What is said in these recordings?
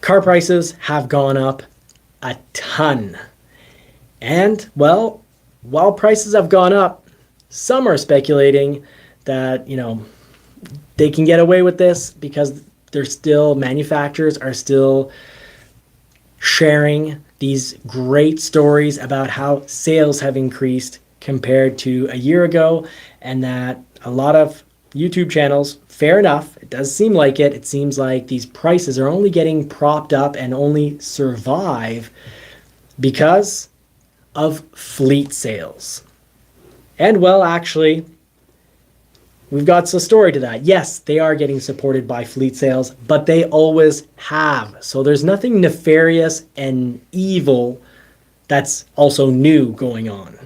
Car prices have gone up a ton. And, well, while prices have gone up, some are speculating that, they can get away with this because manufacturers are still sharing these great stories about how sales have increased compared to a year ago, and that a lot of YouTube channels, fair enough, it does seem like it. It seems like these prices are only getting propped up and only survive because of fleet sales. And well, actually, we've got a story to that. Yes, they are getting supported by fleet sales, but they always have. So there's nothing nefarious and evil that's also new going on.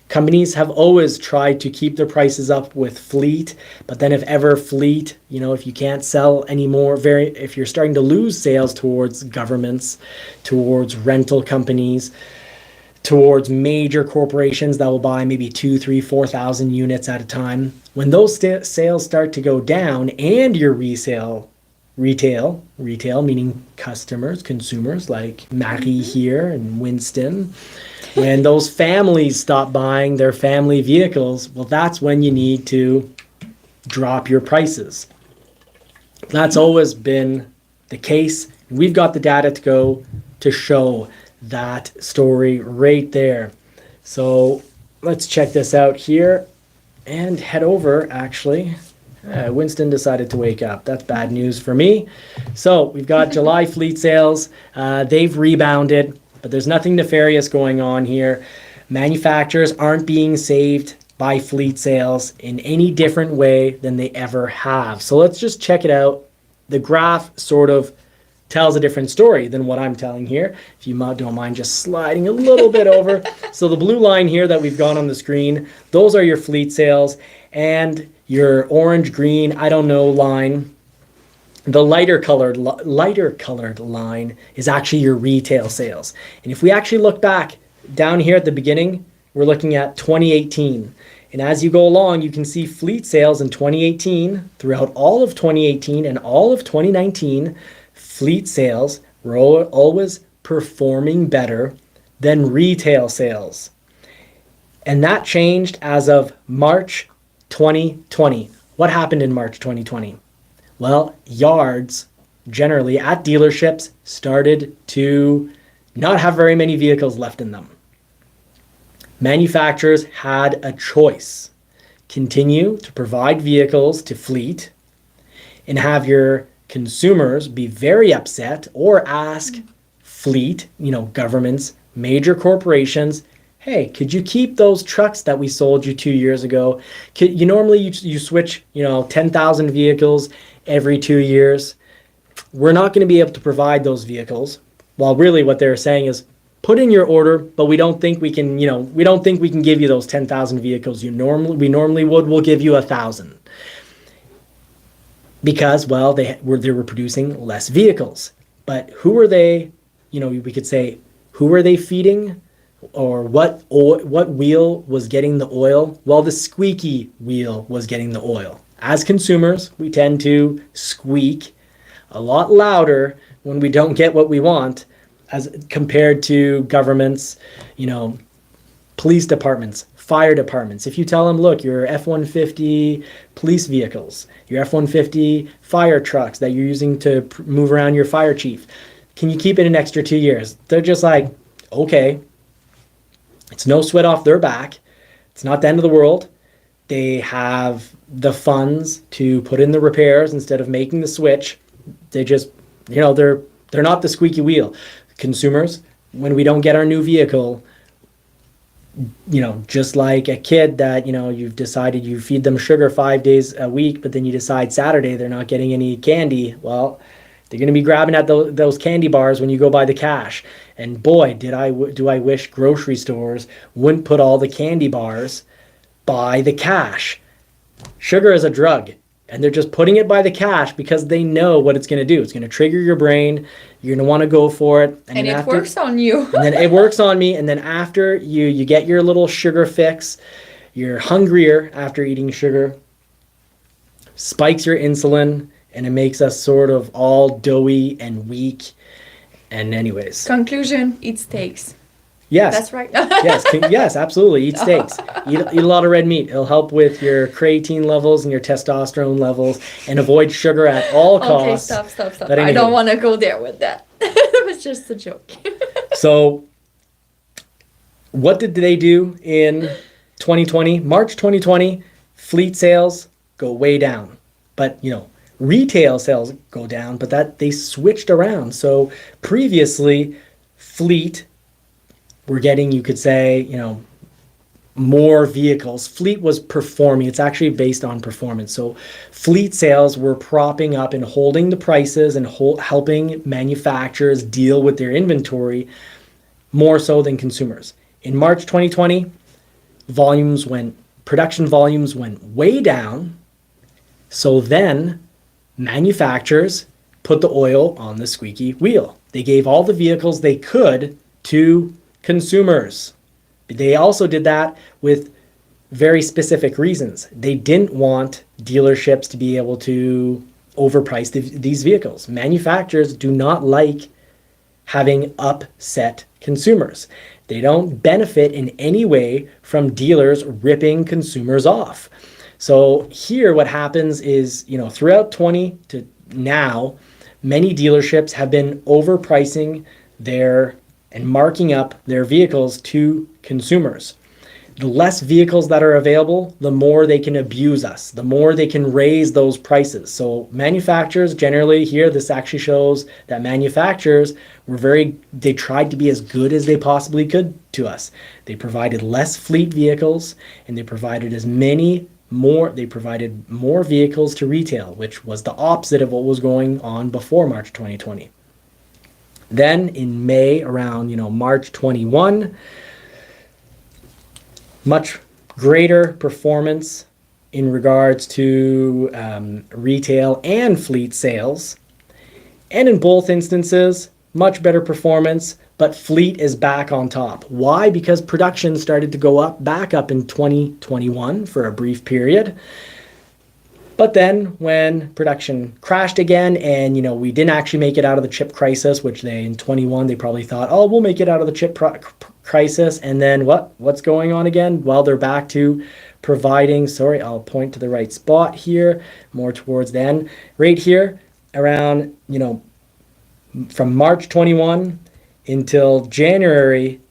Companies have always tried to keep their prices up with fleet, but then if ever fleet, if you can't sell anymore, if you're starting to lose sales towards governments, towards rental companies, towards major corporations that will buy maybe 2,000, 3,000, 4,000 units at a time, when those sales start to go down and your retail meaning customers, consumers like Marie here and Winston, when those families stop buying their family vehicles, well, that's when you need to drop your prices. That's always been the case. We've got the data to show that story right there. So let's check this out here and head over, actually. Winston decided to wake up. That's bad news for me. So we've got July fleet sales. They've rebounded, but there's nothing nefarious going on here. Manufacturers aren't being saved by fleet sales in any different way than they ever have. So let's just check it out. The graph sort of tells a different story than what I'm telling here. If you don't mind just sliding a little bit over. So the blue line here that we've got on the screen, those are your fleet sales, and your orange, green, I don't know line. The lighter colored line is actually your retail sales. And if we actually look back down here at the beginning, we're looking at 2018. And as you go along, you can see fleet sales in 2018, throughout all of 2018 and all of 2019, fleet sales were always performing better than retail sales. And that changed as of March 2020. What happened in March 2020? Well, yards generally at dealerships started to not have very many vehicles left in them. Manufacturers had a choice: continue to provide vehicles to fleet and have your consumers be very upset, or ask fleet, governments, major corporations, hey, could you keep those trucks that we sold you 2 years ago? Normally you switch, 10,000 vehicles every 2 years. We're not going to be able to provide those vehicles. Well, really what they're saying is, put in your order, but we don't think we can, we don't think we can give you those 10,000 vehicles we normally would. We'll give you 1,000. Because, well, they were producing less vehicles. But who were they, we could say, who were they feeding? Or what wheel was getting the oil? Well, the squeaky wheel was getting the oil. As consumers, we tend to squeak a lot louder when we don't get what we want, as compared to governments, police departments, fire departments. If you tell them, look, your F-150 police vehicles, your F-150 fire trucks that you're using to move around your fire chief, can you keep it an extra 2 years? They're just like, okay. It's no sweat off their back. It's not the end of the world. They have the funds to put in the repairs instead of making the switch. They just, they're not the squeaky wheel. Consumers, when we don't get our new vehicle, just like a kid that, you've decided you feed them sugar 5 days a week, but then you decide Saturday they're not getting any candy. Well, they're going to be grabbing at those candy bars when you go buy the cash. And boy, do I wish grocery stores wouldn't put all the candy bars by the cash. Sugar is a drug, and they're just putting it by the cash because they know what it's going to do. It's going to trigger your brain. You're going to want to go for it. And it works on you. And then it works on me. And then after you get your little sugar fix, you're hungrier after eating sugar, spikes your insulin, and it makes us sort of all doughy and weak. And anyways, Conclusion, eat steaks. yes, That's right. yes, absolutely. Eat steaks. Eat a lot of red meat. It'll help with your creatine levels and your testosterone levels, and avoid sugar at all costs. Okay, stop. But I anywho. don't want to go there with that. It was just a joke. So, what did they do in 2020? March 2020, fleet sales go way down. But, retail sales go down, but that they switched around. So, previously, fleet were getting, you could say, more vehicles. Fleet was performing. It's actually based on performance. So fleet sales were propping up and holding the prices and helping manufacturers deal with their inventory more so than consumers. In March 2020, production volumes went way down. So then manufacturers put the oil on the squeaky wheel. They gave all the vehicles they could to consumers. They also did that with very specific reasons. They didn't want dealerships to be able to overprice these vehicles. Manufacturers do not like having upset consumers. They don't benefit in any way from dealers ripping consumers off. So here what happens is, throughout 20 to now, many dealerships have been overpricing and marking up their vehicles to consumers. The less vehicles that are available, the more they can abuse us, the more they can raise those prices. So manufacturers generally here, this actually shows that manufacturers they tried to be as good as they possibly could to us. They provided less fleet vehicles, and they provided more vehicles to retail, which was the opposite of what was going on before March 2020. Then in May, around March 21, much greater performance in regards to retail and fleet sales. And in both instances, much better performance, but fleet is back on top. Why? Because production started to go back up in 2021 for a brief period. But then when production crashed again and, we didn't actually make it out of the chip crisis, which in 21, they probably thought, oh, we'll make it out of the chip crisis. And then what's going on again? Well, they're back to providing, I'll point to the right spot here, more towards the end. Right here, around, from March 21 until January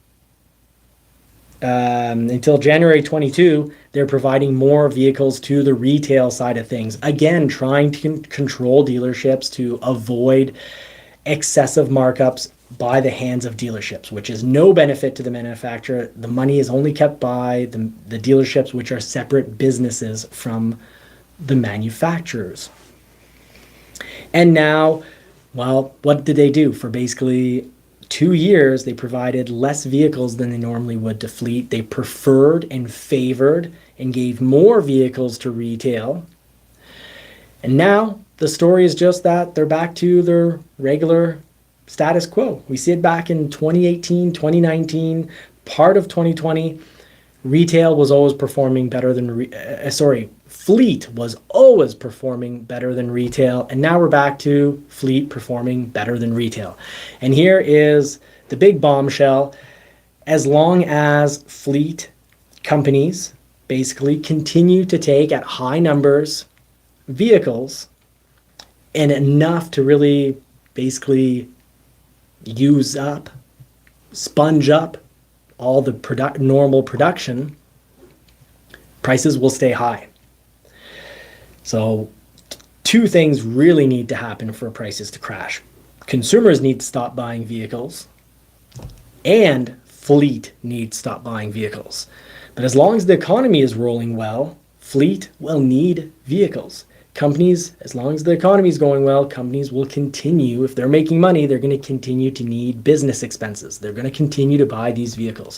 22, they're providing more vehicles to the retail side of things. Again, trying to control dealerships to avoid excessive markups by the hands of dealerships, which is no benefit to the manufacturer. The money is only kept by the dealerships, which are separate businesses from the manufacturers. And now, what did they do? For basically 2 years, they provided less vehicles than they normally would to fleet. They preferred and favored and gave more vehicles to retail. And now the story is just that they're back to their regular status quo. We see it back in 2018, 2019, part of 2020. Retail was always performing better than, fleet was always performing better than retail. And now we're back to fleet performing better than retail. And here is the big bombshell. As long as fleet companies basically continue to take at high numbers vehicles and enough to really basically sponge up all the normal production, prices will stay high. So 2 things really need to happen for prices to crash. Consumers need to stop buying vehicles, and fleet needs to stop buying vehicles. But as long as the economy is rolling well, fleet will need vehicles. Companies, as long as the economy is going well, companies will continue. If they're making money, they're going to continue to need business expenses. They're going to continue to buy these vehicles.